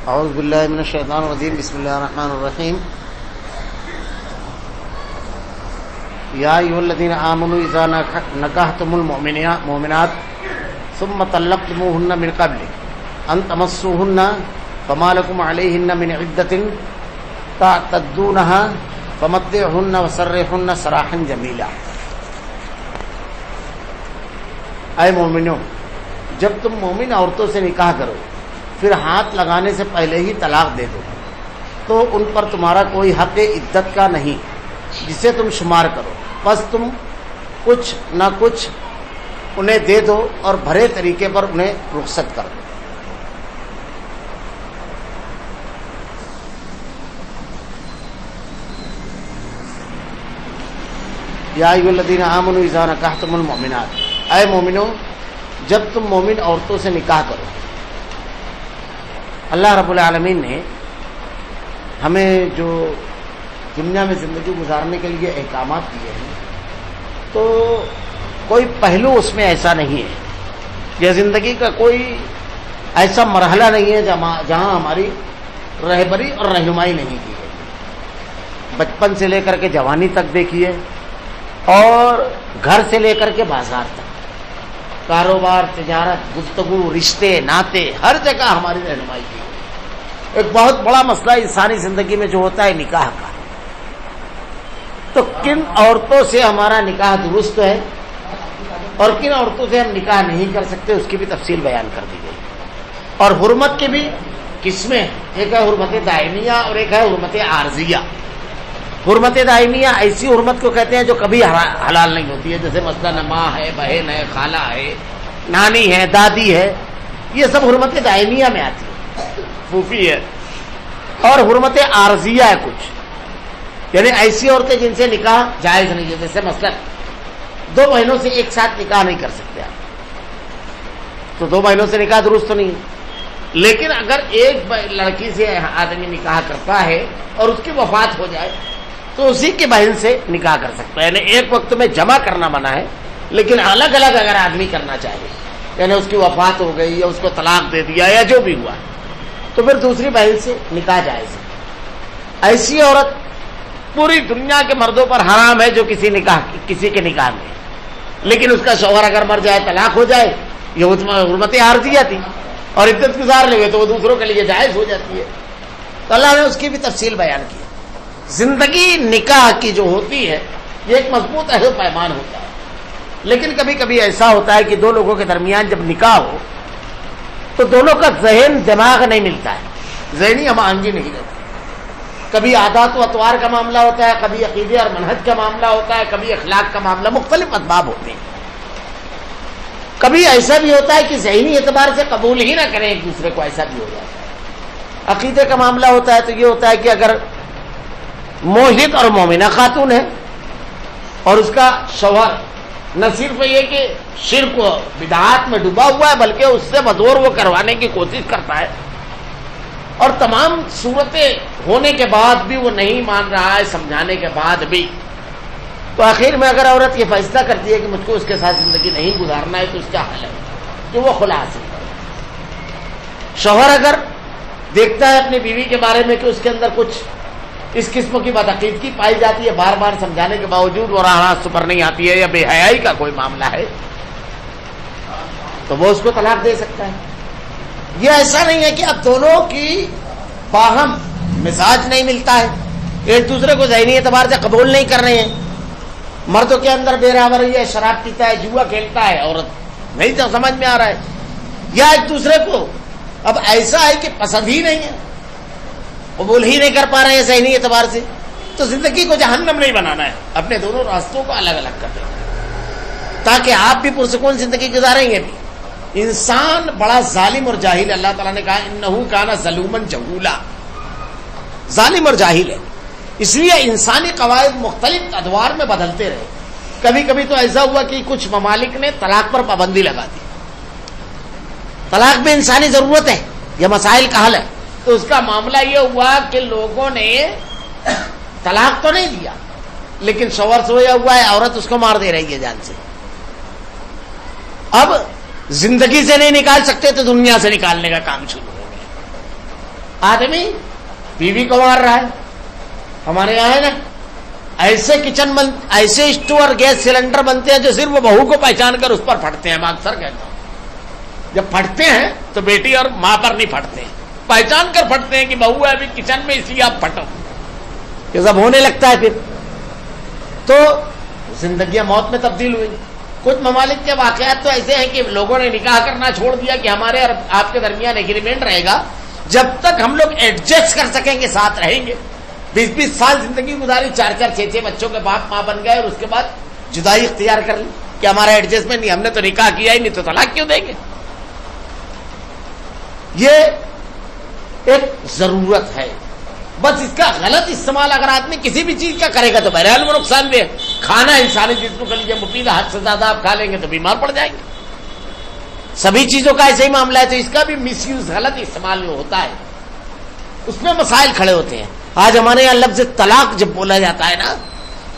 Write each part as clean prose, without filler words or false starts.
اعوذ باللہ من الشیطان الرجیم بسم اللہ الرحمن الرحیم یا ایھا الذین آمنوا اذا نکحتم المؤمنات ثم طلقتموهن من قبل ان تمسوهن فما لكم علیہن من عدۃ تعتدونها فمتعوهن وسرحوهن سراحا جمیلا۔ اے مومنوں، جب تم مومن عورتوں سے نکاح کرو پھر ہاتھ لگانے سے پہلے ہی طلاق دے دو تو ان پر تمہارا کوئی حق عدت کا نہیں جسے تم شمار کرو، بس تم کچھ نہ کچھ انہیں دے دو اور بھرے طریقے پر انہیں رخصت کر دو۔ یا ایھا الذین آمنوا اذا نکحتم المؤمنات، اے مومنوں جب تم مومن عورتوں سے نکاح کرو۔ اللہ رب العالمین نے ہمیں جو دنیا میں زندگی گزارنے کے لیے احکامات دیے ہیں تو کوئی پہلو اس میں ایسا نہیں ہے، یہ زندگی کا کوئی ایسا مرحلہ نہیں ہے جہاں ہماری رہبری اور رہنمائی نہیں کی ہے۔ بچپن سے لے کر کے جوانی تک دیکھیے اور گھر سے لے کر کے بازار تک، کاروبار، تجارت، گفتگو، رشتے، ناطے، ہر جگہ ہماری رہنمائی کی۔ ایک بہت بڑا مسئلہ انسانی زندگی میں جو ہوتا ہے نکاح کا، تو کن عورتوں سے ہمارا نکاح درست ہے اور کن عورتوں سے ہم نکاح نہیں کر سکتے اس کی بھی تفصیل بیان کر دی گئی، اور حرمت کی بھی قسمیں، ایک ہے حرمت دائمیہ اور ایک ہے حرمت عارضیہ۔ حرمت دائمیہ ایسی حرمت کو کہتے ہیں جو کبھی حلال نہیں ہوتی ہے، جیسے مثلا ماں ہے، بہن ہے، خالہ ہے، نانی ہے، دادی ہے، یہ سب حرمت دائمیہ میں آتی ہے، پھوپھی ہے۔ اور حرمت عارضیہ ہے کچھ، یعنی ایسی عورتیں جن سے نکاح جائز نہیں ہے، جیسے مثلا دو بہنوں سے ایک ساتھ نکاح نہیں کر سکتے آپ، تو دو بہنوں سے نکاح درست تو نہیں ہے۔ لیکن اگر ایک لڑکی سے آدمی نکاح کرتا ہے اور اس کی وفات ہو جائے تو اسی کی بہن سے نکاح کر سکتا ہے، یعنی ایک وقت میں جمع کرنا منع ہے، لیکن الگ الگ اگر آدمی کرنا چاہے، یعنی اس کی وفات ہو گئی یا اس کو طلاق دے دیا یا جو بھی ہوا تو پھر دوسری بہن سے نکاح جائز ہے۔ ایسی عورت پوری دنیا کے مردوں پر حرام ہے جو کسی کے نکاح میں، لیکن اس کا شوہر اگر مر جائے، طلاق ہو جائے، یہ حرمت عارضیہ تھی اور عدت گزار لے تو وہ دوسروں کے لیے جائز ہو جاتی ہے۔ تو اللہ نے اس کی بھی تفصیل بیان کی۔ زندگی نکاح کی جو ہوتی ہے یہ ایک مضبوط عہد و پیمان ہوتا ہے، لیکن کبھی کبھی ایسا ہوتا ہے کہ دو لوگوں کے درمیان جب نکاح ہو تو دونوں کا ذہن دماغ نہیں ملتا ہے، ذہنی ہم آہنگی نہیں رہتی۔ کبھی عادات و اطوار کا معاملہ ہوتا ہے، کبھی عقیدے اور منہج کا معاملہ ہوتا ہے، کبھی اخلاق کا معاملہ، مختلف اسباب ہوتے ہیں۔ کبھی ایسا بھی ہوتا ہے کہ ذہنی اعتبار سے قبول ہی نہ کریں ایک دوسرے کو، ایسا بھی ہو جاتا ہے۔ عقیدے کا معاملہ ہوتا ہے تو یہ ہوتا ہے کہ اگر موحد اور مومنہ خاتون ہے اور اس کا شوہر نہ صرف یہ کہ شرک و بدعات میں ڈوبا ہوا ہے بلکہ اس سے بزور وہ کروانے کی کوشش کرتا ہے، اور تمام صورتیں ہونے کے بعد بھی وہ نہیں مان رہا ہے، سمجھانے کے بعد بھی، تو آخر میں اگر عورت یہ فیصلہ کرتی ہے کہ مجھ کو اس کے ساتھ زندگی نہیں گزارنا ہے تو اس کا حل ہے کہ وہ خلا حاصل کرے۔ شوہر اگر دیکھتا ہے اپنی بیوی کے بارے میں کہ اس کے اندر کچھ اس قسم کی بدعقیدگی پائی جاتی ہے، بار بار سمجھانے کے باوجود وہ راہ راست پر نہیں آتی ہے، یا بے حیائی کا کوئی معاملہ ہے، تو وہ اس کو طلاق دے سکتا ہے۔ یہ ایسا نہیں ہے کہ اب دونوں کی باہم مزاج نہیں ملتا ہے، ایک دوسرے کو ذہنی اعتبار سے قبول نہیں کر رہے ہیں، مردوں کے اندر بے راوری ہے، شراب پیتا ہے، جوا کھیلتا ہے، عورت نہیں تو سمجھ میں آ رہا ہے، یا ایک دوسرے کو اب ایسا ہے کہ پسند ہی نہیں ہے، قبول ہی نہیں کر پا رہے ہیں ذہنی اعتبار سے، تو زندگی کو جہنم نہیں بنانا ہے، اپنے دونوں راستوں کو الگ الگ کر دینا تاکہ آپ بھی پرسکون زندگی گزاریں گے بھی۔ انسان بڑا ظالم اور جاہل، اللہ تعالیٰ نے کہا انہو کان ظلوما جہولا، ظالم اور جاہل ہے، اس لیے انسانی قواعد مختلف ادوار میں بدلتے رہے۔ کبھی کبھی تو ایسا ہوا کہ کچھ ممالک نے طلاق پر پابندی لگا دی، طلاق میں انسانی ضرورت ہے، یہ مسائل کا حل ہے، تو اس کا معاملہ یہ ہوا کہ لوگوں نے طلاق تو نہیں دیا لیکن شوہر سویا ہوا ہے، عورت اس کو مار دے رہی ہے جان سے، اب زندگی سے نہیں نکال سکتے تو دنیا سے نکالنے کا کام شروع ہو گیا۔ آدمی بیوی کو مار رہا ہے. ہمارے یہاں ہے نا ایسے کچن ایسے اسٹو اور گیس سلنڈر بنتے ہیں جو صرف وہ بہو کو پہچان کر اس پر پھٹتے ہیں. میں اکثر کہتا ہوں جب پھٹتے ہیں تو بیٹی اور ماں پر نہیں پھٹتے ہیں, پہچان کر پھٹتے ہیں کہ بہو ہے ابھی کچن میں اس لیے آپ پھٹو. یہ سب ہونے لگتا ہے پھر تو زندگیاں موت میں تبدیل ہوئی. کچھ ممالک کے واقعات تو ایسے ہیں کہ لوگوں نے نکاح کرنا چھوڑ دیا کہ ہمارے اور آپ کے درمیان ایگریمنٹ رہے گا جب تک ہم لوگ ایڈجسٹ کر سکیں گے ساتھ رہیں گے. 20-20 سال زندگی گزاری, 4-4 6-6 بچوں کے باپ ماں بن گئے اور اس کے بعد جدائی اختیار کر لی کہ ہمارا ایڈجسٹمنٹ نہیں, ہم نے تو نکاح کیا ہی نہیں تو طلاق کیوں دیں گے. یہ ایک ضرورت ہے, بس اس کا غلط استعمال اگر آدمی کسی بھی چیز کا کرے گا تو بہرحال وہ نقصان دے. کھانا انسانی جسم کے لیے مفید ہے, حد سے زیادہ آپ کھا لیں گے تو بیمار پڑ جائیں گے. سبھی چیزوں کا ایسے ہی معاملہ ہے, تو اس کا بھی مس یوز غلط استعمال جو ہوتا ہے اس میں مسائل کھڑے ہوتے ہیں. آج ہمارے یہاں لفظ طلاق جب بولا جاتا ہے نا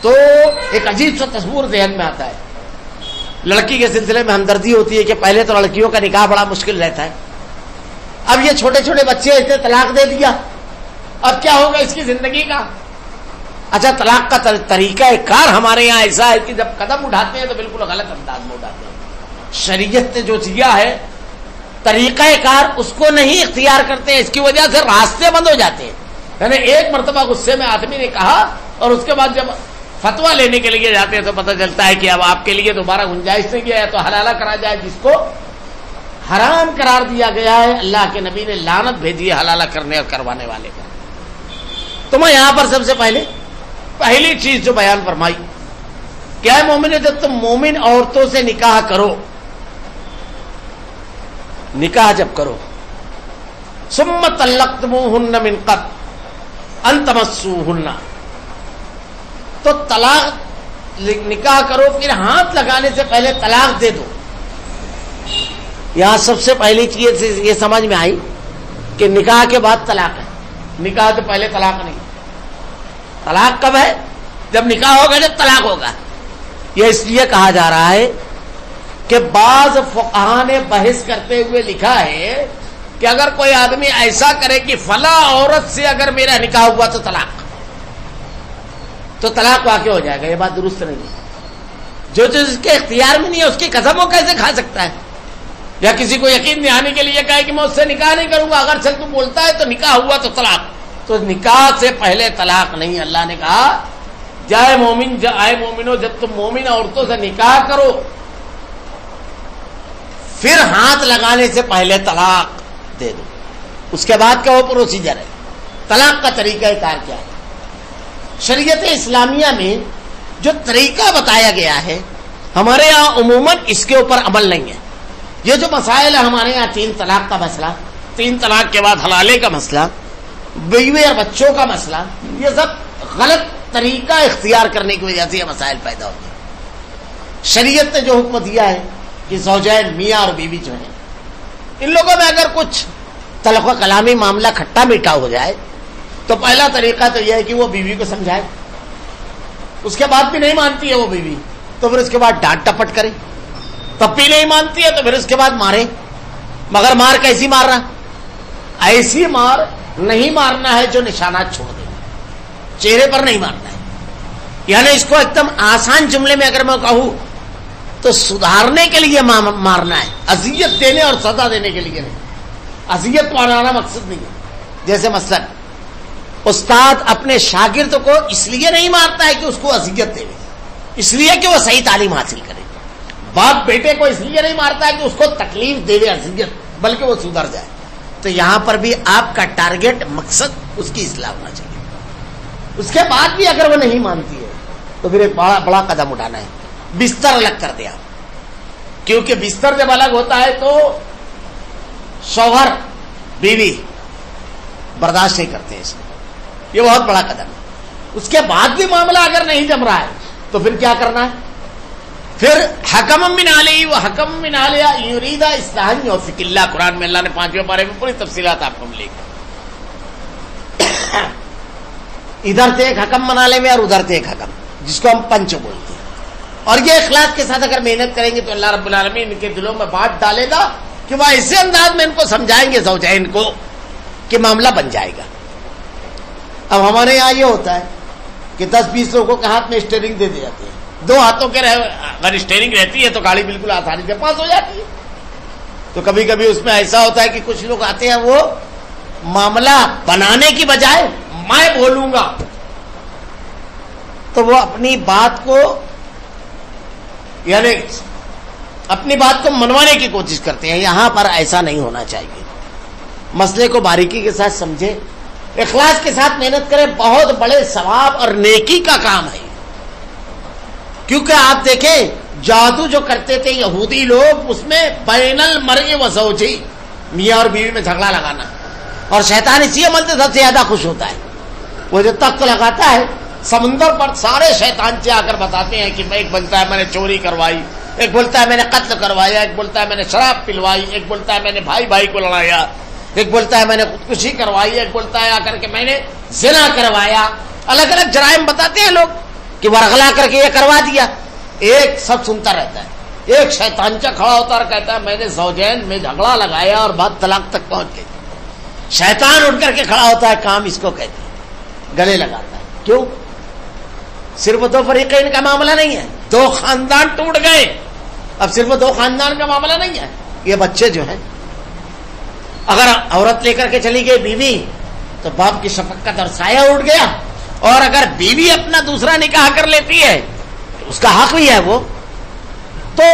تو ایک عجیب سا تصور ذہن میں آتا ہے. لڑکی کے سلسلے میں ہمدردی ہوتی ہے کہ پہلے تو لڑکیوں کا نکاح بڑا مشکل رہتا ہے, اب یہ چھوٹے چھوٹے بچے ایسے طلاق دے دیا, اب کیا ہوگا اس کی زندگی کا. اچھا طلاق کا طریقہ کار ہمارے یہاں ایسا ہے کہ جب قدم اٹھاتے ہیں تو بالکل غلط انداز میں اٹھاتے ہیں. شریعت نے جو دیا ہے طریقہ کار اس کو نہیں اختیار کرتے ہیں, اس کی وجہ سے راستے بند ہو جاتے ہیں. یعنی ایک مرتبہ غصے میں آدمی نے کہا اور اس کے بعد جب فتوا لینے کے لیے جاتے ہیں تو پتہ چلتا ہے کہ اب آپ کے لیے دوبارہ گنجائش نہیں ہے, تو حلالہ کرا جائے جس کو حرام قرار دیا گیا ہے. اللہ کے نبی نے لعنت بھیجی ہے حلالہ کرنے اور کروانے والے کا. تو میں یہاں پر سب سے پہلی چیز جو بیان فرمائی کیا ہے, مومن جب تم مومن عورتوں سے نکاح کرو, نکاح جب کرو ثم طلقتموہن من قبل ان تمسوہن, تو طلاق نکاح کرو پھر ہاتھ لگانے سے پہلے طلاق دے دو. یہاں سب سے پہلی چیز یہ سمجھ میں آئی کہ نکاح کے بعد طلاق ہے, نکاح تو پہلے طلاق نہیں. طلاق کب ہے؟ جب نکاح ہوگا, جب طلاق ہوگا. یہ اس لیے کہا جا رہا ہے کہ بعض فقہا نے بحث کرتے ہوئے لکھا ہے کہ اگر کوئی آدمی ایسا کرے کہ فلاں عورت سے اگر میرا نکاح ہوا تو طلاق واقع ہو جائے گا, یہ بات درست نہیں ہے. جو چیز اس کے اختیار میں نہیں ہے اس کی قسم وہ کیسے کھا سکتا ہے؟ یا کسی کو یقین دلانے کے لیے کہے کہ میں اس سے نکاح نہیں کروں گا, اگر چل تو بولتا ہے تو نکاح ہوا تو طلاق, تو نکاح سے پہلے طلاق نہیں. اللہ نے کہا جائے مومنو جب تم مومن عورتوں سے نکاح کرو پھر ہاتھ لگانے سے پہلے طلاق دے دو. اس کے بعد کا وہ پروسیجر ہے. طلاق کا طریقہ کار کیا ہے؟ شریعت اسلامیہ میں جو طریقہ بتایا گیا ہے ہمارے یہاں عموماً اس کے اوپر عمل نہیں ہے. یہ جو مسائل ہے ہمارے یہاں 3 طلاق کا مسئلہ, 3 طلاق کے بعد حلالے کا مسئلہ, بیوی اور بچوں کا مسئلہ, یہ سب غلط طریقہ اختیار کرنے کی وجہ سے یہ مسائل پیدا ہوتے ہیں. شریعت نے جو حکم دیا ہے کہ زوجین میاں اور بیوی جو ہیں ان لوگوں میں اگر کچھ طلاق و کلامی معاملہ کھٹا میٹھا ہو جائے تو پہلا طریقہ تو یہ ہے کہ وہ بیوی کو سمجھائے. اس کے بعد بھی نہیں مانتی ہے وہ بیوی تو پھر اس کے بعد ڈانٹ ٹپٹ کرے. تب بھی نہیں مانتی ہے تو پھر اس کے بعد مارے. مگر مار کیسی مار رہا؟ ایسی مار نہیں مارنا ہے جو نشانات چھوڑ دے, چہرے پر نہیں مارنا ہے. یعنی اس کو ایک دم آسان جملے میں اگر میں کہوں تو سدھارنے کے لیے مارنا ہے, اذیت دینے اور سزا دینے کے لیے نہیں. اذیت مارنا مقصد نہیں ہے. جیسے مثلا استاد اپنے شاگرد کو اس لیے نہیں مارتا ہے کہ اس کو اذیت دے, اس لیے کہ وہ صحیح تعلیم حاصل کرے. باپ بیٹے کو اس لیے نہیں مارتا ہے کہ اس کو تکلیف دے اذیت, بلکہ وہ سدھر جائے. تو یہاں پر بھی آپ کا ٹارگیٹ مقصد اس کی اصلاح ہونا چاہیے. اس کے بعد بھی اگر وہ نہیں مانتی ہے تو پھر ایک بڑا قدم اٹھانا ہے, بستر الگ کر دیا. کیونکہ بستر جب الگ ہوتا ہے تو شوہر بیوی برداشت نہیں کرتے اس کو, یہ بہت بڑا قدم ہے. اس کے بعد بھی معاملہ اگر نہیں جم رہا ہے تو پھر کیا کرنا ہے؟ پھر حکم من علیہ و حکم من علیہ یریدا اصلاحا یوفق اللہ. قرآن میں اللہ نے 5ویں پارے میں پوری تفصیلات آپ کو ملے گی. ادھر سے ایک حکم بنا لیں اور ادھر سے ایک حکم, جس کو ہم پنچ بولتے ہیں. اور یہ اخلاص کے ساتھ اگر محنت کریں گے تو اللہ رب العالمین ان کے دلوں میں بات ڈالے گا کہ وہ ایسے انداز میں ان کو سمجھائیں گے زوجین کو کہ معاملہ بن جائے گا. اب ہمارے یہاں یہ ہوتا ہے کہ 10-20 لوگوں کے ہاتھ میں اسٹیئرنگ دے جاتے ہیں. 2 ہاتھوں کے اگر اسٹیئرنگ رہتی ہے تو گاڑی بالکل آسانی سے پاس ہو جاتی ہے. تو کبھی کبھی اس میں ایسا ہوتا ہے کہ کچھ لوگ آتے ہیں, وہ معاملہ بنانے کی بجائے میں بولوں گا, تو وہ اپنی بات کو یعنی اپنی بات کو منوانے کی کوشش کرتے ہیں. یہاں پر ایسا نہیں ہونا چاہیے. مسئلے کو باریکی کے ساتھ سمجھے, اخلاص کے ساتھ محنت کرے. بہت بڑے ثواب اور نیکی کا کام ہے. کیونکہ آپ دیکھیں جادو جو کرتے تھے یہودی لوگ, اس میں بین المرء و زوجہ, میاں اور بیوی میں جھگڑا لگانا, اور شیطان اسی عمل سے سب سے زیادہ خوش ہوتا ہے. وہ جو تخت لگاتا ہے سمندر پر, سارے شیطان سے آ کر بتاتے ہیں کہ ایک بولتا ہے میں نے چوری کروائی, ایک بولتا ہے میں نے قتل کروایا, ایک بولتا ہے میں نے شراب پلوائی, ایک بولتا ہے میں نے بھائی بھائی کو لڑایا, ایک بولتا ہے میں نے خودکشی کروائی, ایک بولتا ہے آ کر کے میں نے زنا کروایا. الگ الگ جرائم بتاتے ہیں لوگ کہ ورغلا کر کے یہ کروا دیا. ایک سب سنتا رہتا ہے. ایک شیطانچہ کھڑا ہوتا اور کہتا ہے میں نے زوجین میں جھگڑا لگایا اور بات طلاق تک پہنچ گئی. شیطان اٹھ کر کے کھڑا ہوتا ہے, کام اس کو کہتے ہیں, گلے لگاتا ہے. کیوں؟ صرف 2 فریقین کا معاملہ نہیں ہے, 2 خاندان ٹوٹ گئے. اب صرف 2 خاندان کا معاملہ نہیں ہے, یہ بچے جو ہیں, اگر عورت لے کر کے چلی گئی بیوی تو باپ کی شفقت اور سایہ اٹھ گیا, اور اگر بیوی اپنا دوسرا نکاح کر لیتی ہے تو اس کا حق بھی ہے وہ. تو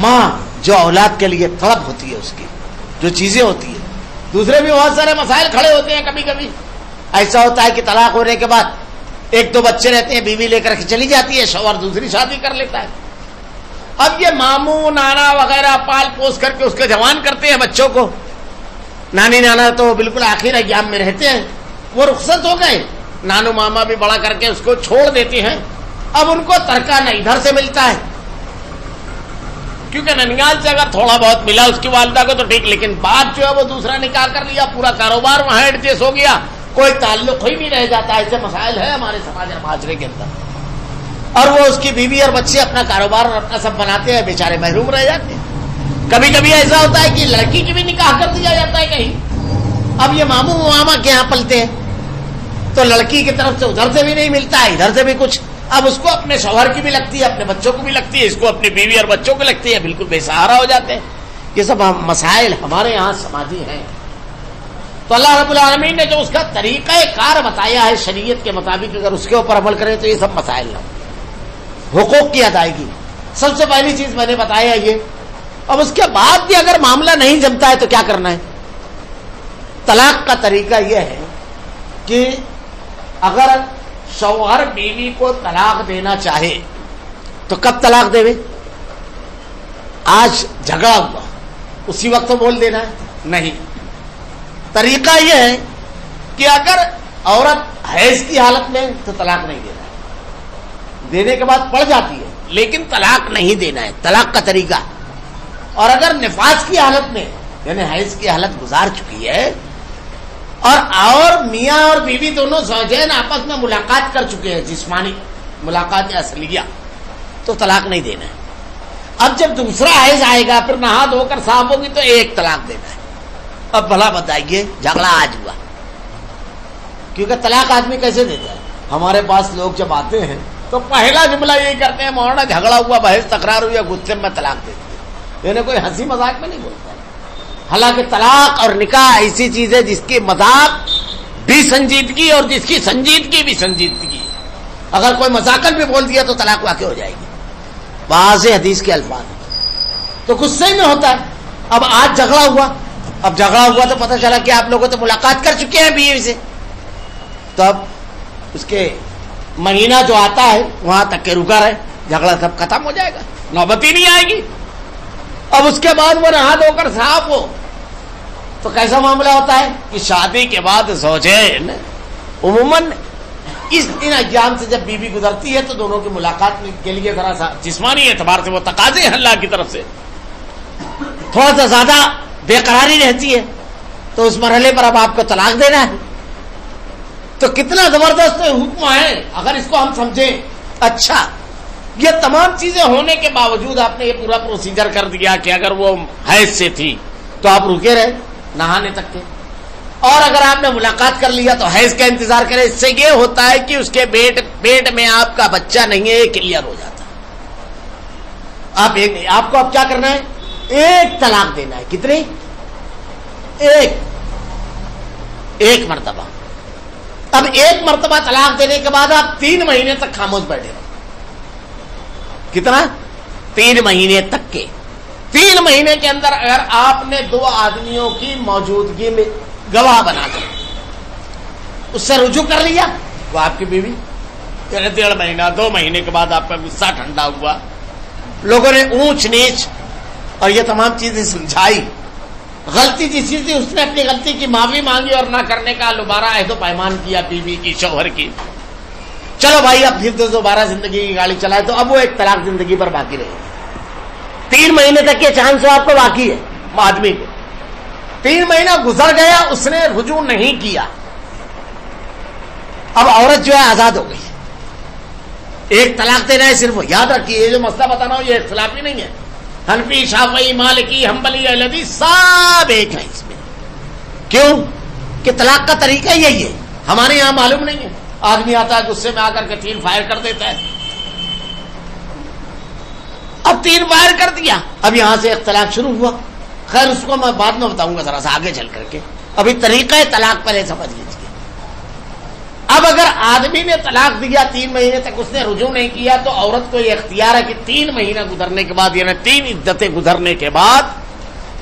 ماں جو اولاد کے لیے طلب ہوتی ہے, اس کی جو چیزیں ہوتی ہیں, دوسرے بھی بہت سارے مسائل کھڑے ہوتے ہیں. کبھی کبھی ایسا ہوتا ہے کہ طلاق ہونے کے بعد 1-2 بچے رہتے ہیں, بیوی لے کر کے چلی جاتی ہے, شوہر دوسری شادی کر لیتا ہے. اب یہ ماموں نانا وغیرہ پال پوس کر کے اس کے جوان کرتے ہیں بچوں کو. نانی نانا تو بالکل آخر ایام میں رہتے ہیں, وہ رخصت ہو گئے, نانو ماما بھی بڑا کر کے اس کو چھوڑ دیتے ہیں. اب ان کو ترکہ نہ ادھر سے ملتا ہے, کیونکہ ننیال سے اگر تھوڑا بہت ملا اس کی والدہ کو تو ٹھیک, لیکن باپ جو ہے وہ دوسرا نکاح کر لیا, پورا کاروبار وہاں ایڈجسٹ ہو گیا, کوئی تعلق ہی نہیں رہ جاتا. ایسے مسائل ہے ہمارے سماج اور معاشرے کے اندر, اور وہ اس کی بیوی اور بچے اپنا کاروبار اور اپنا سب بناتے ہیں, بیچارے محروم رہ جاتے ہیں. کبھی کبھی ایسا ہوتا ہے کہ لڑکی کی بھی نکاح کر دیا جاتا ہے کہیں. اب یہ ماموں ماما کے یہاں پلتے ہیں تو لڑکی کی طرف سے ادھر سے بھی نہیں ملتا ہے, ادھر سے بھی کچھ. اب اس کو اپنے شوہر کی بھی لگتی ہے, اپنے بچوں کو بھی لگتی ہے, اس کو اپنی بیوی اور بچوں کو لگتی ہے, بالکل بے سہارا ہو جاتے ہیں. یہ سب مسائل ہمارے یہاں سماجی ہیں. تو اللہ رب العالمین نے جو اس کا طریقہ کار بتایا ہے شریعت کے مطابق, اگر اس کے اوپر عمل کریں تو یہ سب مسائل نہ. حقوق کی ادائیگی سب سے پہلی چیز میں نے بتایا یہ. اب اس کے بعد بھی اگر معاملہ نہیں جمتا ہے تو کیا کرنا ہے؟ طلاق کا طریقہ یہ ہے کہ اگر شوہر بیوی کو طلاق دینا چاہے تو کب طلاق دے؟ آج جھگڑا ہوا اسی وقت بول دینا ہے؟ نہیں. طریقہ یہ ہے کہ اگر عورت حیض کی حالت میں تو طلاق نہیں دینا ہے, دینے کے بعد پڑ جاتی ہے لیکن طلاق نہیں دینا ہے, طلاق کا طریقہ. اور اگر نفاس کی حالت میں یعنی حیض کی حالت گزار چکی ہے اور میاں اور بیوی دونوں زوجین آپس میں ملاقات کر چکے ہیں, جسمانی ملاقات اصلیہ, تو طلاق نہیں دینا ہے. اب جب دوسرا حیض آئے گا پھر نہا دھو کر صاف ہوگی تو ایک طلاق دینا ہے. اب بھلا بتائیے جھگڑا آج ہوا, کیونکہ طلاق آدمی کیسے دیتا ہے؟ ہمارے پاس لوگ جب آتے ہیں تو پہلا جملہ یہی کرتے ہیں, مولانا جھگڑا ہوا, بحث تکرار ہوئی, غصے میں طلاق دے دی. یعنی کوئی ہنسی مذاق میں نہیں بولتا ہے. حالانکہ طلاق اور نکاح ایسی چیز ہے جس کی مذاق بھی سنجیدگی اور جس کی سنجیدگی بھی سنجیدگی. اگر کوئی مذاقن بھی بول دیا تو طلاق واقع ہو جائے گی. واضح حدیث کے الفاظ تو غصے میں ہوتا ہے. اب آج جھگڑا ہوا, اب جھگڑا ہوا تو پتہ چلا کہ آپ لوگوں تو ملاقات کر چکے ہیں بیوی سے, تو اب اس کے مہینہ جو آتا ہے وہاں تک کے رکا رہے, جھگڑا سب ختم ہو جائے گا, نوبت ہی نہیں آئے گی. اب اس کے بعد وہ نہا دھو کر صاف ہو تو کیسا معاملہ ہوتا ہے کہ شادی کے بعد زوجین عموماً اس ان ایام سے جب بیوی گزرتی ہے تو دونوں کی ملاقات کے لیے ذرا سا جسمانی اعتبار سے وہ تقاضے ہیں اللہ کی طرف سے, تھوڑا سا زیادہ بے قراری رہتی ہے, تو اس مرحلے پر اب آپ کو طلاق دینا ہے. تو کتنا زبردست حکم ہے اگر اس کو ہم سمجھیں. اچھا, یہ تمام چیزیں ہونے کے باوجود آپ نے یہ پورا پروسیجر کر دیا کہ اگر وہ حیض سے تھی تو آپ رکے رہے نہانے تک کے, اور اگر آپ نے ملاقات کر لیا تو حیض کا انتظار کریں. اس سے یہ ہوتا ہے کہ اس کے پیٹ میں آپ کا بچہ نہیں ہے, یہ کلیئر ہو جاتا ہے. آپ کو اب کیا کرنا ہے؟ ایک طلاق دینا ہے. کتنی؟ ایک مرتبہ. اب ایک مرتبہ طلاق دینے کے بعد آپ 3 مہینے تک خاموش بیٹھے رہو. کتنا؟ 3 مہینے تک کے. 3 مہینے کے اندر اگر آپ نے 2 آدمیوں کی موجودگی میں گواہ بنا کر اس سے رجوع کر لیا, وہ آپ کی بیوی. 1.5 مہینہ 2 مہینے کے بعد آپ کا غصہ ٹھنڈا ہوا, لوگوں نے اونچ نیچ اور یہ تمام چیزیں سمجھائی, غلطی جس چیز تھی اس نے اپنی غلطی کی معافی مانگی اور نہ کرنے کا دوبارہ عہد و پیمان کیا بیوی کی, شوہر کی. چلو بھائی اب پھر دوبارہ زندگی کی گاڑی چلائے, تو اب وہ ایک طلاق زندگی پر باقی رہے. 3 مہینے تک یہ چانس آپ کو باقی ہے آدمی کو. 3 مہینہ گزر گیا, اس نے رجوع نہیں کیا, اب عورت جو ہے آزاد ہو گئی. ایک طلاق دینا ہے صرف. یاد رکھیے یہ جو مسئلہ بتانا ہوں یہ اختلافی نہیں ہے. حنفی, شافعی, مالکی, حنبلی, احمدی سب ایک ہیں اس میں. کیوں کہ طلاق کا طریقہ یہی ہے. ہمارے یہاں معلوم نہیں ہے, آدمی آتا ہے غصے میں آ کر کے 3 فائر کر دیتا ہے. اب 3 فائر کر دیا, اب یہاں سے اختلاف شروع ہوا. خیر اس کو میں بعد میں بتاؤں گا ذرا سا آگے چل کر کے. ابھی طریقہ طلاق پہلے سمجھ لیجیے. اب اگر آدمی نے طلاق دیا 3 مہینے تک اس نے رجوع نہیں کیا, تو عورت کو یہ اختیار ہے کہ 3 مہینہ گزرنے کے بعد یعنی 3 عدتیں گزرنے کے بعد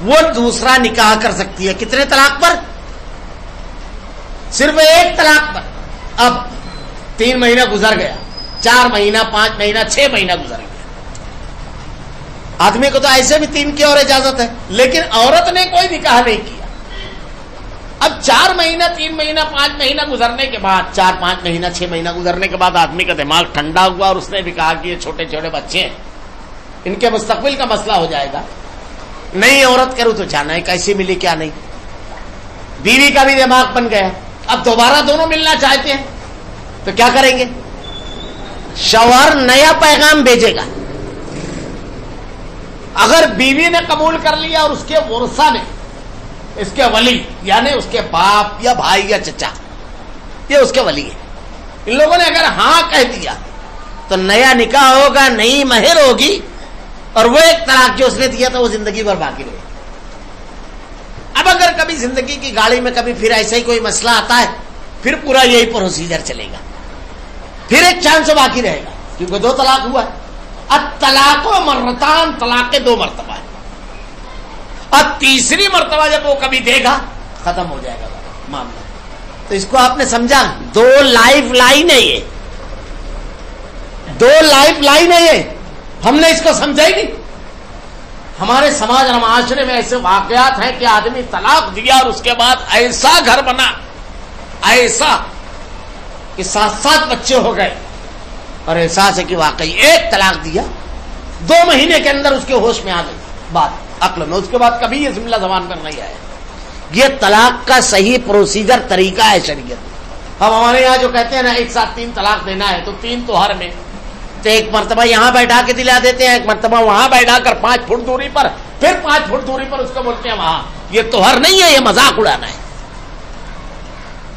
وہ دوسرا نکاح کر سکتی ہے. کتنے طلاق پر؟ صرف ایک طلاق پر. اب 3 مہینہ گزر گیا, 4 مہینہ, 5 مہینہ, 6 مہینہ گزر گیا. آدمی کو تو ایسے بھی 3 کی اور اجازت ہے, لیکن عورت نے کوئی نکاح نہیں کیا. اب 4 مہینہ, 3 مہینہ, 5 مہینہ گزرنے کے بعد, 4, 5 مہینہ, 6 مہینہ گزرنے کے بعد آدمی کا دماغ ٹھنڈا ہوا اور اس نے بھی کہا کہ یہ چھوٹے چھوٹے بچے ہیں, ان کے مستقبل کا مسئلہ ہو جائے گا. نہیں عورت کروں تو جانا ہے کیسی ملی کیا نہیں. بیوی کا بھی دماغ بن گیا. اب دوبارہ دونوں ملنا چاہتے ہیں تو کیا کریں گے؟ شوہر نیا پیغام بھیجے گا. اگر بیوی نے قبول کر لیا اور اس کے ورثہ نے, اس کے ولی یعنی اس کے باپ یا بھائی یا چچا, یہ اس کے ولی ہے, ان لوگوں نے اگر ہاں کہہ دیا تو نیا نکاح ہوگا, نئی مہر ہوگی, اور وہ ایک طلاق جو اس نے دیا تھا وہ زندگی بھر باقی رہے. اب اگر کبھی زندگی کی گاڑی میں کبھی پھر ایسا ہی کوئی مسئلہ آتا ہے, پھر پورا یہی پروسیجر چلے گا, پھر ایک چانس باقی رہے گا, کیونکہ 2 طلاق ہوا ہے. اب طلاق و مرتان, طلاق کے 2 مرتبہ ہے. اب تیسری مرتبہ جب وہ کبھی دے گا ختم ہو جائے گا معاملہ. تو اس کو آپ نے سمجھا, 2 لائف لائن ہے, یہ 2 لائف لائن ہے یہ. ہم نے اس کو سمجھا ہی نہیں. ہمارے سماج اور معاشرے میں ایسے واقعات ہیں کہ آدمی طلاق دیا اور اس کے بعد ایسا گھر بنا, ایسا کہ 7 بچے ہو گئے, اور احساس ہے کہ واقعی ایک طلاق دیا 2 مہینے کے اندر اس کے ہوش میں آ گئی بات عقل میں, اس کے بعد کبھی یہ جملہ زبان پر نہیں آیا. یہ طلاق کا صحیح پروسیجر طریقہ ہے شریعت. ہم ہمارے یہاں جو کہتے ہیں نا ایک ساتھ 3 طلاق دینا ہے, تو 3 توہر میں, تو ایک مرتبہ یہاں بیٹھا کے دلا دیتے ہیں, ایک مرتبہ وہاں بیٹھا کر 5 فٹ دوری پر, پھر 5 فٹ دوری پر اس کو بولتے ہیں وہاں. یہ توہر نہیں ہے, یہ مذاق اڑانا ہے.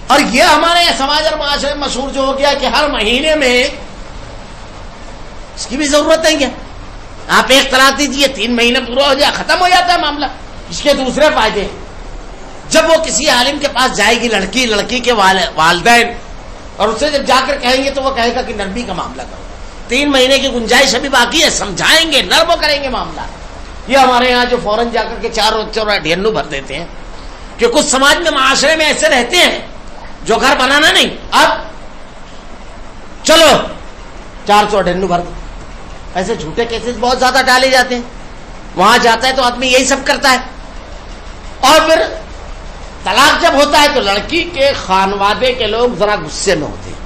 اور یہ ہمارے سماج اور معاشرے میں مشہور جو ہو گیا کہ ہر مہینے میں اس کی بھی ضرورت ہے. کیا آپ ایک طلاق دیجیے, 3 مہینے پورا ہو جائے, ختم ہو جاتا ہے معاملہ. اس کے دوسرے فائدے, جب وہ کسی عالم کے پاس جائے گی لڑکی, لڑکی کے والدین, اور اسے جب جا کر کہیں گے تو وہ کہے گا کہ نرمی کا معاملہ کرو, 3 مہینے کی گنجائش ابھی باقی ہے, سمجھائیں گے, نرم کریں گے معاملہ. یہ ہمارے یہاں جو فوراً جا کر کے 4 روز ڈھینو بھر دیتے ہیں, کہ کچھ سماج میں معاشرے میں ایسے رہتے ہیں جو گھر بنانا نہیں, اب چلو 400 ڈھینو بھر دو. ایسے جھوٹے کیسز بہت زیادہ ڈالے جاتے ہیں. وہاں جاتا ہے تو آدمی یہی سب کرتا ہے. اور پھر طلاق جب ہوتا ہے تو لڑکی کے خانوادے کے لوگ ذرا غصے میں ہوتے ہیں,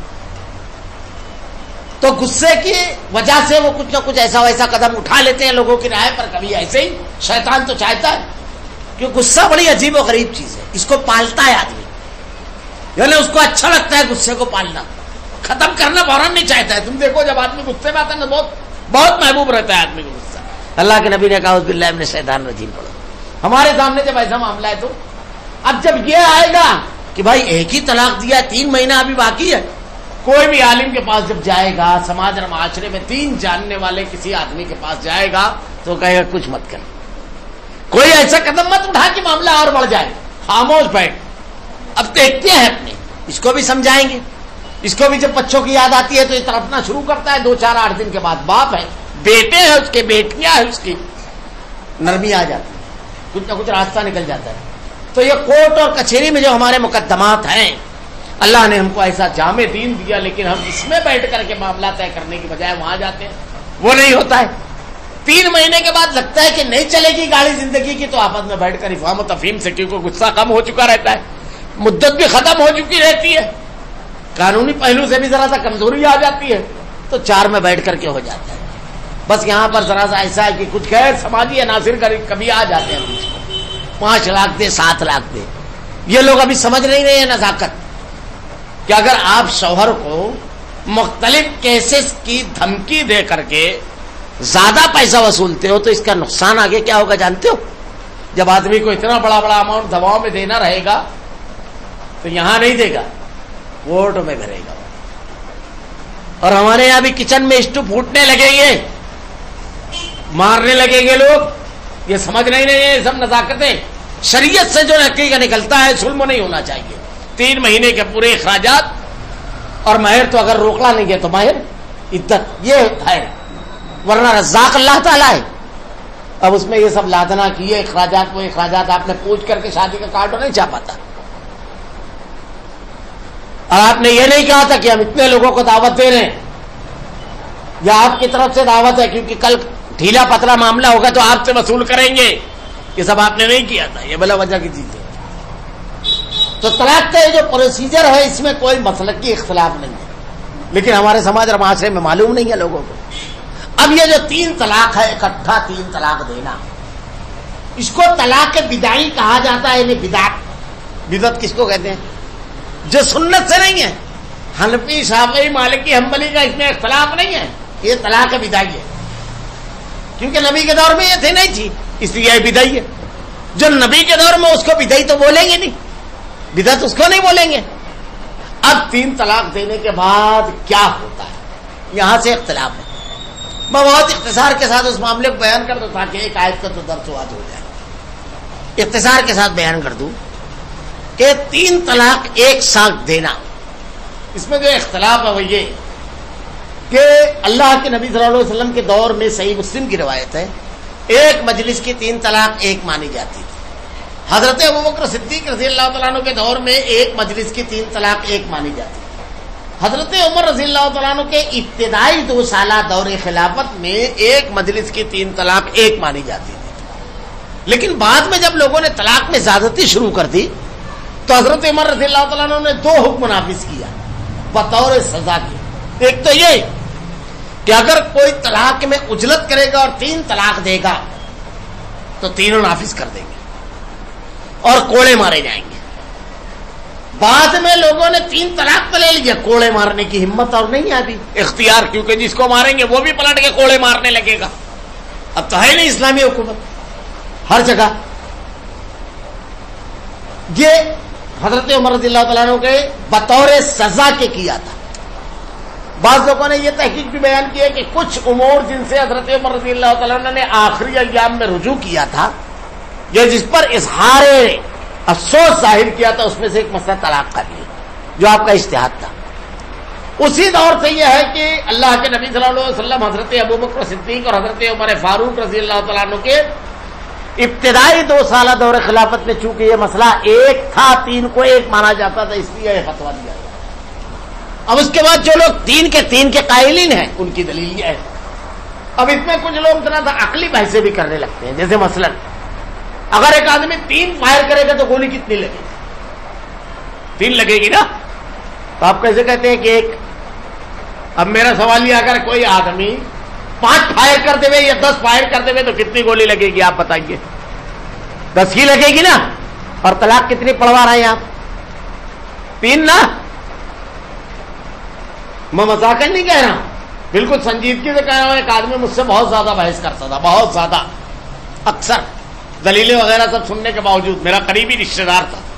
تو غصے کی وجہ سے وہ کچھ نہ کچھ ایسا ویسا قدم اٹھا لیتے ہیں لوگوں کی رائے پر. کبھی ایسے ہی شیطان تو چاہتا ہے, کہ غصہ بڑی عجیب و غریب چیز ہے, اس کو پالتا ہے آدمی, یعنی اس کو اچھا لگتا ہے غصے کو پالنا, ختم کرنا فوراً نہیں چاہتا ہے. تم دیکھو جب آدمی غصے میں آتا ہے نا بہت محبوب رہتا ہے آدمی کو غصہ. اللہ کے نبی نے کہا اعوذ باللہ من الشیطان الرجیم پڑھو. ہمارے سامنے جب ایسا معاملہ ہے تو اب جب یہ آئے گا کہ بھائی ایک ہی طلاق دیا ہے، 3 مہینہ ابھی باقی ہے، کوئی بھی عالم کے پاس جب جائے گا، سماج اور معاشرے میں 3 جاننے والے کسی آدمی کے پاس جائے گا تو کہے گا کچھ مت کر، کوئی ایسا قدم مت اٹھا کہ معاملہ اور بڑھ جائے، خاموش بیٹھ، اب دیکھتے ہیں اپنے، اس کو بھی سمجھائیں گے، اس کو بھی جب بچوں کی یاد آتی ہے تو یہ تڑپنا شروع کرتا ہے، 2-4-8 دن کے بعد باپ ہے، بیٹے ہیں اس کے، بیٹیاں ہیں اس کی، نرمی آ جاتی ہے، کچھ نہ کچھ راستہ نکل جاتا ہے۔ تو یہ کورٹ اور کچہری میں جو ہمارے مقدمات ہیں، اللہ نے ہم کو ایسا جامع دین دیا، لیکن ہم اس میں بیٹھ کر کے معاملہ طے کرنے کی بجائے وہاں جاتے ہیں، وہ نہیں ہوتا ہے۔ 3 مہینے کے بعد لگتا ہے کہ نہیں چلے گی گاڑی زندگی کی، تو آپس میں بیٹھ کر افہام و تفہیم سے، کیونکہ غصہ کم ہو چکا رہتا ہے، مدت بھی ختم ہو چکی رہتی ہے، قانونی پہلو سے بھی ذرا سا کمزوری آ جاتی ہے، تو 4 میں بیٹھ کر کے ہو جاتا ہے۔ بس یہاں پر ذرا سا ایسا ہے کہ کچھ غیر سماجی عناصر کبھی آ جاتے ہیں، مجھ کو 5 لاکھ دے، 7 لاکھ دے، یہ لوگ ابھی سمجھ نہیں رہے ہیں نزاکت، کہ اگر آپ شوہر کو مختلف کیسز کی دھمکی دے کر کے زیادہ پیسہ وصولتے ہو تو اس کا نقصان آگے کیا ہوگا جانتے ہو؟ جب آدمی کو اتنا بڑا اماؤنٹ دواؤں میں دینا رہے گا تو یہاں نہیں دے گا، کورٹ میں بھرے گا، اور ہمارے یہاں بھی کچن میں اسٹو پھوٹنے لگیں گے، مارنے لگیں گے لوگ، یہ سمجھ نہیں رہے ہیں سب نزاکتیں۔ شریعت سے جو حقیقت نکلتا ہے ظلم نہیں ہونا چاہیے، 3 مہینے کے پورے اخراجات، اور مہر تو اگر روکنا نہیں ہے تو مہر عدت، یہ ہے، ورنہ رزاق اللہ تعالیٰ ہے۔ اب اس میں یہ سب لادنا کی یہ اخراجات وہ اخراجات، آپ نے پوچھ کر کے شادی کا کارڈ نہیں چھاپا تھا، اور آپ نے یہ نہیں کہا تھا کہ ہم اتنے لوگوں کو دعوت دے رہے ہیں، یا آپ کی طرف سے دعوت ہے کیونکہ کل ڈھیلا پتلا معاملہ ہوگا تو آپ سے وصول کریں گے، یہ سب آپ نے نہیں کیا تھا، یہ بلا وجہ کی چیز ہے۔ تو طلاق کا یہ جو پروسیجر ہے اس میں کوئی مسلک کی اختلاف نہیں ہے، لیکن ہمارے سماج اور معاشرے میں معلوم نہیں ہے لوگوں کو۔ اب یہ جو 3 طلاق ہے، اکٹھا 3 طلاق دینا، اس کو طلاق بدعی کہا جاتا ہے، یعنی بدعت۔ بدعت کس کو کہتے ہیں؟ جو سنت سے نہیں ہے۔ حنفی، شافعی، مالکی، حنبلی کا اس میں اختلاف نہیں ہے، یہ طلاق بدعی ہے، کیونکہ نبی کے دور میں یہ تھے نہیں تھی، اس لیے یہ بدعی ہے۔ جو نبی کے دور میں اس کو بدعی تو بولیں گے نہیں، بدعت اس کو نہیں بولیں گے۔ اب 3 طلاق دینے کے بعد کیا ہوتا ہے، یہاں سے اختلاف ہے۔ میں بہت اختصار کے ساتھ اس معاملے کو بیان کر دوں تاکہ ایک آیت کا تو درس آج ہو جائے۔ اختصار کے ساتھ بیان کر دوں کہ 3 طلاق ایک ساتھ دینا، اس میں جو اختلاف ہے وہ یہ کہ اللہ کے نبی صلی اللہ علیہ وسلم کے دور میں صحیح مسلم کی روایت ہے، ایک مجلس کی 3 طلاق ایک مانی جاتی تھی۔ حضرت ابوبکر صدیق رضی اللہ تعالیٰ عنہ کے دور میں ایک مجلس کی 3 طلاق ایک مانی جاتی تھی۔ حضرت عمر رضی اللہ تعالیٰ عنہ کے ابتدائی 2 سالہ دور خلافت میں ایک مجلس کی 3 طلاق ایک مانی جاتی تھی، لیکن بعد میں جب لوگوں نے طلاق میں زیادتی شروع کر دی تو حضرت عمر رضی اللہ تعالیٰ عنہ نے 2 حکم نافذ کیا بطور سزا کے۔ ایک تو یہ کہ اگر کوئی طلاق میں عجلت کرے گا اور 3 طلاق دے گا تو تینوں نافذ کر دیں گے اور کوڑے مارے جائیں گے۔ بعد میں لوگوں نے 3 طلاق پہ لے لیا، کوڑے مارنے کی ہمت اور نہیں ہے ابھی اختیار، کیونکہ جس کو ماریں گے وہ بھی پلٹ کے کوڑے مارنے لگے گا۔ اب تو ہے نہیں اسلامی حکومت ہر جگہ۔ یہ حضرت عمر رضی اللہ تعالیٰ عنہ کے بطور سزا کے کیا تھا۔ بعض لوگوں نے یہ تحقیق بھی بیان کی ہے کہ کچھ امور جن سے حضرت عمر رضی اللہ تعالیٰ عنہ نے آخری ایام میں رجوع کیا تھا، یہ جس پر اظہار افسوس ظاہر کیا تھا، اس میں سے ایک مسئلہ طلاق کا بھی ہے جو آپ کا اجتہاد تھا۔ اسی دور سے یہ ہے کہ اللہ کے نبی صلی اللہ علیہ وسلم حضرت ابوبکر صدیق اور حضرت عمر فاروق رضی اللہ تعالیٰ عنہ کے ابتدائی 2 سالہ دور خلافت میں چونکہ یہ مسئلہ ایک تھا، 3 کو ایک مانا جاتا تھا، اس لیے یہ فتویٰ دیا گیا۔ اب اس کے بعد جو لوگ 3 کے قائلین ہیں ان کی دلیل یہ ہے۔ اب اس میں کچھ لوگ ذرا سا عقلی بحثیں بھی کرنے لگتے ہیں، جیسے مثلا اگر ایک آدمی 3 فائر کرے گا تو گولی کتنی لگے گی؟ 3 لگے گی نا، تو آپ کیسے کہتے ہیں کہ 1؟ اب میرا سوال یہ، اگر کوئی آدمی 5 فائر کر دے یا 10 فائر کر دے تو کتنی گولی لگے گی آپ بتائیے؟ 10 ہی لگے گی نا۔ اور طلاق کتنی پڑھوا رہے ہیں آپ؟ 3 نا۔ میں مذاقن نہیں کہہ رہا، بالکل سنجیدگی سے کہہ رہا ہوں۔ ایک آدمی مجھ سے بہت زیادہ بحث کرتا تھا، بہت زیادہ، اکثر دلیلیں وغیرہ سب سننے کے باوجود، میرا قریبی رشتے دار تھا،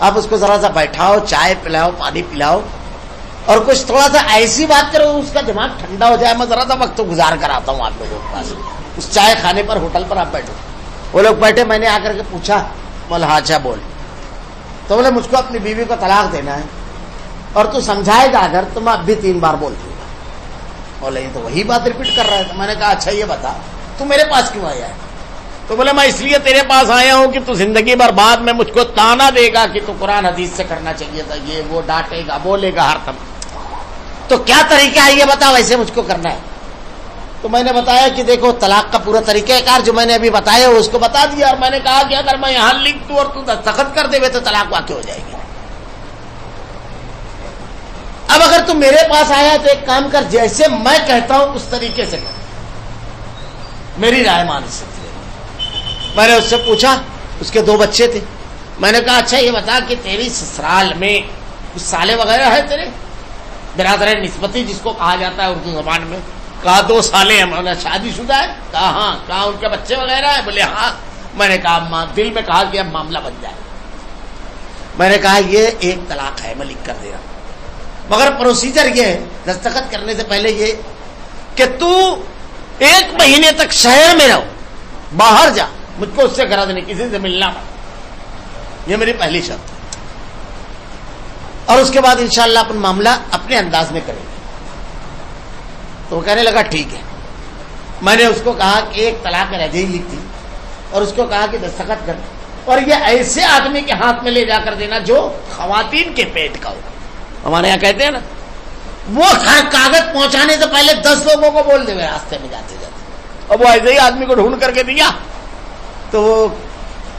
آپ اس کو ذرا سا بیٹھاؤ, چائے پلاؤ, پانی پلاؤ, اور کچھ تھوڑا سا ایسی بات کرو اس کا دماغ ٹھنڈا ہو جائے. میں ذرا سا وقت گزار کر آتا ہوں آپ لوگوں کے پاس. اس چائے کھانے پر ہوٹل پر آپ بیٹھو. وہ لوگ بیٹھے, میں نے آ کر کے پوچھا, بول ہاں اچھا بول. تو بولے مجھ کو اپنی بیوی کو طلاق دینا ہے, اور تو سمجھائے گا اگر تو میں اب بھی 3 بار بول دوں گا. بولے یہ تو وہی بات ریپیٹ کر رہا ہے. تو میں نے کہا اچھا یہ بتا تو میرے پاس کیوں آیا ہے؟ تو بولے میں اس لیے تیرے پاس آیا ہوں کہ تو زندگی بھر بعد میں مجھ کو تانا دے گا کہ تو قرآن حدیث سے کرنا چاہیے تھا, یہ وہ ڈانٹے گا, بولے گا ہر طرف. تو کیا طریقہ ہے یہ بتا, ویسے مجھ کو کرنا ہے. تو میں نے بتایا کہ دیکھو طلاق کا پورا طریقہ کار جو میں نے ابھی بتایا اس کو بتا دیا, اور میں نے کہا کہ اگر میں یہاں لکھ دوں اور تو دستخط کر دے تو طلاق واقع ہو جائے گی. اب اگر تم میرے پاس آیا تو ایک کام کر, جیسے میں کہتا ہوں اس طریقے سے کر, میری رائے مان سکتی ہے. میں نے اس سے پوچھا, اس کے 2 بچے تھے. میں نے کہا اچھا یہ بتا کہ تیری سسرال میں کچھ سالے وغیرہ ہے تیرے, برادر نسبتی جس کو کہا جاتا ہے اردو زبان میں. کہا 2 سالے ہیں. میں نے شادی شدہ ہے؟ کہا ہاں. کہا ان کے بچے وغیرہ ہیں؟ بولے ہاں. میں نے کہا دل میں کہا کہ اب معاملہ بن جائے. میں نے کہا یہ 1 طلاق ہے, میں لکھ کر دے رہا ہوں, مگر پروسیجر یہ ہے دستخط کرنے سے پہلے یہ کہ تو 1 مہینے تک شہر میں رہو, باہر جا, مجھ کو اس سے غرض نہیں, کسی سے ملنا مت. یہ میری پہلی شرط ہے, اور اس کے بعد انشاءاللہ اپنا معاملہ اپنے انداز میں کریں گے. تو وہ کہنے لگا ٹھیک ہے. میں نے اس کو کہا کہ 1 طلاق رجعی لکھ دی, اور اس کو کہا کہ دستخط کر, اور یہ ایسے آدمی کے ہاتھ میں لے جا کر دینا جو خواتین کے پیٹ کا ہو. ہمارے یہاں کہتے ہیں نا, وہ کاغذ پہنچانے سے پہلے 10 لوگوں کو بول دے راستے میں جاتے جاتے. اب وہ ایسے ہی آدمی کو ڈھونڈ کر کے دیا, تو وہ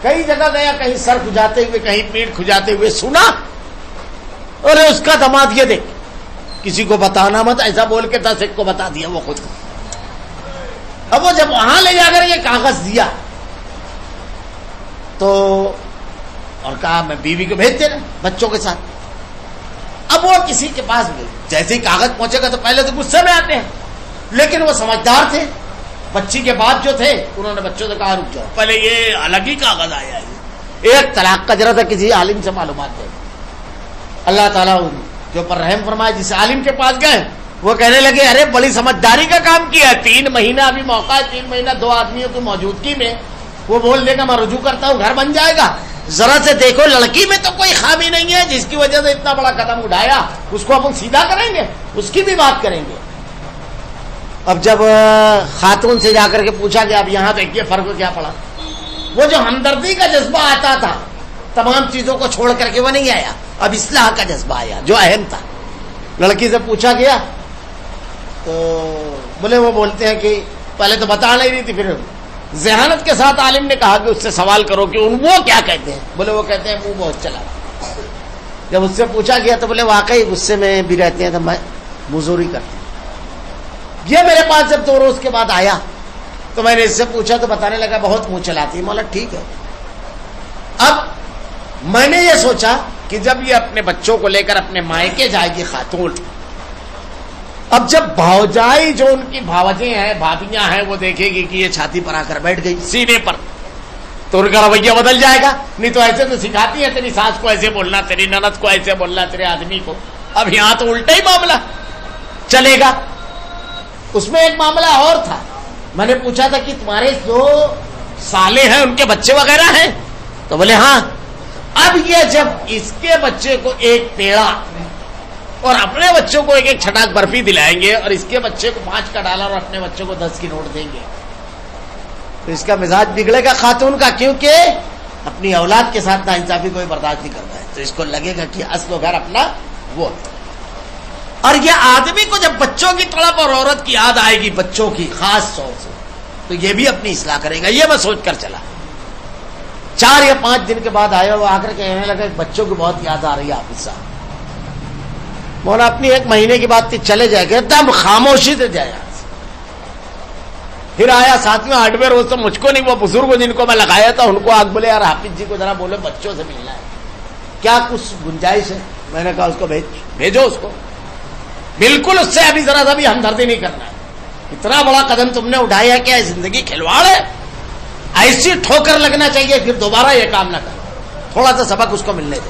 کئی جگہ گیا, کہیں سر کھجاتے ہوئے, کہیں پیٹ کھجاتے ہوئے, سنا, اور اس کا دماد یہ دیکھ, کسی کو بتانا مت, ایسا بول کے 10 ایک کو بتا دیا وہ خود. اب وہ جب وہاں لے جا کر یہ کاغذ دیا تو, اور کہا میں بیوی کو بھیج دینا بچوں کے ساتھ. اب وہ کسی کے پاس گئے, جیسے ہی کاغذ پہنچے گا تو پہلے تو غصے میں آتے ہیں, لیکن وہ سمجھدار تھے. بچی کے بعد جو تھے انہوں نے بچوں سے کہا رک جاؤ, پہلے یہ الگ ہی کاغذ آیا ہے, 1 طلاق کا ذرا تھا کسی عالم سے معلومات دے. اللہ تعالیٰ ان کے اوپر رحم فرمائے. جس عالم کے پاس گئے وہ کہنے لگے ارے بڑی سمجھداری کا کام کیا ہے, 3 مہینہ ابھی موقع ہے, 3 مہینہ 2 آدمیوں کی موجودگی میں وہ بول دے گا میں رجوع کرتا ہوں, گھر بن جائے گا. ذرا سے دیکھو لڑکی میں تو کوئی خامی نہیں ہے جس کی وجہ سے اتنا بڑا قدم اٹھایا, اس کو اپن سیدھا کریں گے, اس کی بھی بات کریں گے. اب جب خاتون سے جا کر کے پوچھا کہ اب یہاں دیکھیے فرق کیا پڑا, وہ جو ہمدردی کا جذبہ آتا تھا تمام چیزوں کو چھوڑ کر کے وہ نہیں آیا, اب اصلاح کا جذبہ آیا جو اہم تھا. لڑکی سے پوچھا گیا تو بولے, وہ بولتے ہیں کہ پہلے تو بتا نہیں رہی تھی, پھر ذہانت کے ساتھ عالم نے کہا کہ اس سے سوال کرو کہ وہ کیا کہتے ہیں. بولے وہ کہتے ہیں منہ بہت چلا. جب اس سے پوچھا گیا تو بولے واقعی غصے میں بھی رہتے ہیں تو میں مزوری کرتا ہوں. یہ میرے پاس جب 2 روز کے بعد آیا تو میں نے اس سے پوچھا تو بتانے لگا بہت منہ چلاتی ہے. مولا ٹھیک ہے. اب میں نے یہ سوچا کہ جب یہ اپنے بچوں کو لے کر اپنے مائکے جائے گی خاتون, اب جب بھوجائی جو ان کی بھاوجیں ہیں, بھابیاں ہیں, وہ دیکھے گی کہ یہ چھاتی پر آ کر بیٹھ گئی سینے پر, تو ان کا رویہ بدل جائے گا. نہیں تو ایسے تو سکھاتی ہے تیری ساس کو ایسے بولنا, تیری نند کو ایسے بولنا, تیرے آدمی کو. اب یہاں تو الٹا ہی معاملہ چلے گا. اس میں ایک معاملہ اور تھا. میں نے پوچھا تھا کہ تمہارے 2 سالے ہیں, ان کے بچے وغیرہ ہیں؟ تو بولے ہاں. اب یہ جب اس کے بچے کو 1 پیڑا اور اپنے بچوں کو 1 چھٹاک برفی دلائیں گے, اور اس کے بچے کو 5 کا ڈالر اور اپنے بچوں کو 10 کی نوٹ دیں گے, تو اس کا مزاج بگڑے گا خاتون کا, کیونکہ اپنی اولاد کے ساتھ ناانصافی کوئی برداشت نہیں کرتا ہے. تو اس کو لگے گا کہ اصل و گھر اپنا وہ. اور یہ آدمی کو جب بچوں کی تڑپ اور عورت کی یاد آئے گی, بچوں کی خاص طور سے, تو یہ بھی اپنی اصلاح کرے گا. یہ میں سوچ کر چلا. 4 یا 5 دن کے بعد آیا, وہ آ کر کہنے لگا بچوں کی بہت یاد آ رہی ہے حافظ صاحب. مولا اپنی 1 مہینے کی بات تھی, چلے جائے گا ایک دم خاموشی سے جایا. پھر آیا ساتھ میں ہارڈ ویئر, وہ تو مجھ کو نہیں, وہ بزرگ جن کو میں لگایا تھا ان کو. آگ بولے یار حافظ جی کو ذرا بولو بچوں سے ملنا ہے, کیا کچھ گنجائش ہے؟ میں نے کہا اس کو بھیجو اس کو. بالکل اس سے ابھی ذرا سا بھی ہمدردی نہیں کرنا ہے. اتنا بڑا قدم تم نے اٹھایا ہے, کیا زندگی کھلواڑ ہے؟ ایسی ٹھوکر لگنا چاہیے پھر دوبارہ یہ کام نہ کرو. تھوڑا سا سبق اس کو ملنے دے.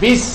20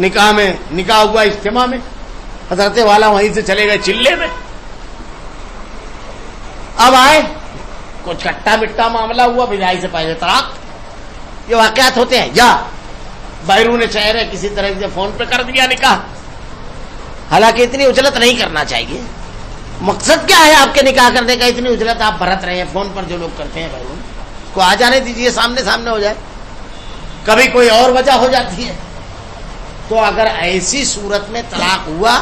نکاح میں نکاح ہوا اجتماع میں، حضرت والا وہیں سے چلے گئے چلے میں. اب آئے کچھ کٹا مٹا معاملہ ہوا، بدائی سے پہلے طلاق. یہ واقعات ہوتے ہیں. یا بیرون شہر ہے کسی طرح سے فون پہ کر دیا نکاح. حالانکہ اتنی اجلت نہیں کرنا چاہیے. مقصد کیا ہے آپ کے نکاح کرنے کا؟ اتنی اجلت آپ برت رہے ہیں فون پر جو لوگ کرتے ہیں بیرون. اس کو آ جانے دیجیے، سامنے سامنے ہو جائے. کبھی کوئی اور وجہ ہو جاتی ہے. تو اگر ایسی صورت میں طلاق ہوا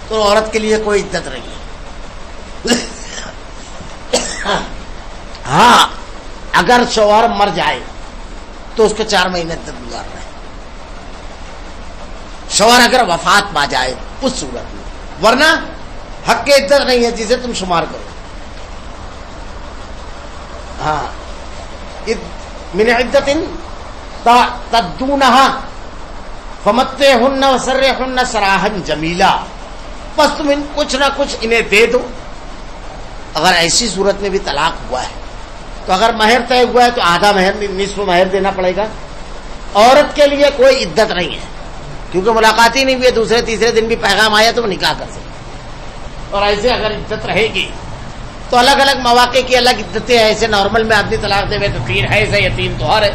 تو عورت کے لیے کوئی عدت نہیں ہے. ہاں اگر شوہر مر جائے تو اس کو 4 مہینے عدت گزارنا ہے. شوہر اگر وفات پا جائے اس صورت میں، ورنہ حق کی عدت نہیں ہے جسے تم شمار کرو. ہاں من عدت تدونہا فمتعہن وسرحن سراحا جمیلا. بس تم ان کچھ نہ کچھ انہیں دے دو. اگر ایسی صورت میں بھی طلاق ہوا ہے تو اگر مہر طے ہوا ہے تو آدھا مہر نصف مہر دینا پڑے گا. عورت کے لیے کوئی عدت نہیں ہے کیونکہ ملاقات ہی نہیں ہوئی. دوسرے تیسرے دن بھی پیغام آیا تو وہ نکاح کر سکتے. اور ایسے اگر عدت رہے گی تو الگ الگ مواقع کی الگ عدتیں ہیں. ایسے نارمل میں آدمی طلاق دے تو 3 ہے ایسے، یا 3 تو اور ہے.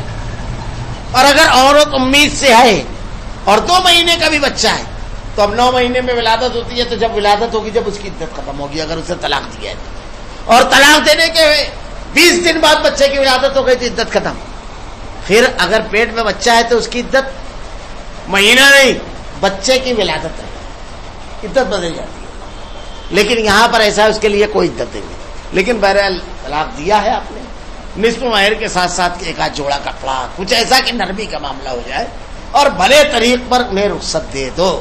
اور اگر عورت امید سے ہے اور 2 مہینے کا بھی بچہ ہے تو اب 9 مہینے میں ولادت ہوتی ہے. تو جب ولادت ہوگی جب اس کی عدت ختم ہوگی اگر اسے طلاق دیا ہے. اور طلاق دینے کے 20 دن بعد بچے کی ولادت ہو گئی تو عدت ختم. پھر اگر پیٹ میں بچہ ہے تو اس کی عدت مہینہ نہیں، بچے کی ولادت ہے، عدت بدل جاتی ہے. لیکن یہاں پر ایسا ہے اس کے لیے کوئی عدت نہیں ہے. لیکن بہرحال طلاق دیا ہے آپ نے، نصف مہر کے ساتھ ساتھ ایک آدھ جوڑا کپڑا، کچھ ایسا کہ نرمی کا معاملہ ہو جائے اور بھلے طریق پر انہیں رخصت دے دو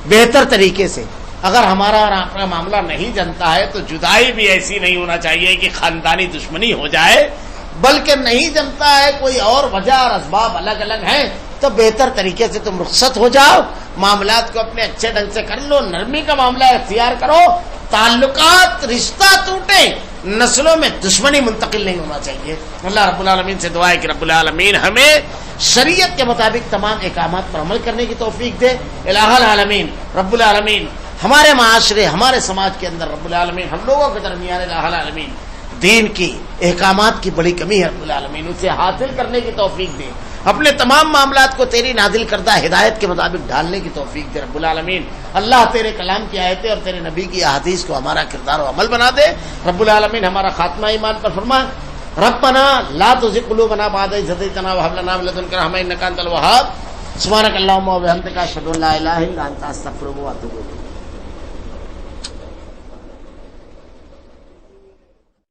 بہتر طریقے سے. اگر ہمارا اور آپ کا معاملہ نہیں جمتا ہے تو جدائی بھی ایسی نہیں ہونا چاہیے کہ خاندانی دشمنی ہو جائے، بلکہ نہیں جمتا ہے کوئی اور وجہ اور اسباب الگ الگ ہیں تو بہتر طریقے سے تم رخصت ہو جاؤ. معاملات کو اپنے اچھے ڈھنگ سے کر لو، نرمی کا معاملہ اختیار کرو. تعلقات رشتہ ٹوٹے، نسلوں میں دشمنی منتقل نہیں ہونا چاہیے. اللہ رب العالمین سے دعا ہے کہ رب العالمین ہمیں شریعت کے مطابق تمام احکامات پر عمل کرنے کی توفیق دے. الہ العالمین رب العالمین ہمارے معاشرے، ہمارے سماج کے اندر رب العالمین ہم لوگوں کے درمیان الہ العالمین دین کی احکامات کی بڑی کمی ہے. رب العالمین اسے حاصل کرنے کی توفیق دے. اپنے تمام معاملات کو تیری نازل کردہ ہدایت کے مطابق ڈھالنے کی توفیق دے. رب العالمین اللہ تیرے کلام کی آیتیں اور تیرے نبی کی احادیث کو ہمارا کردار و عمل بنا دے. رب العالمین ہمارا خاتمہ ایمان پر فرما. ربنا لا تزغ قلوبنا بعد إذ هديتنا وهب لنا من لدنك رحمة إنك أنت الوهاب. سبحانك اللهم وبحمدك أشهد أن لا إله إلا أنت أستغفرك وأتوب إليك.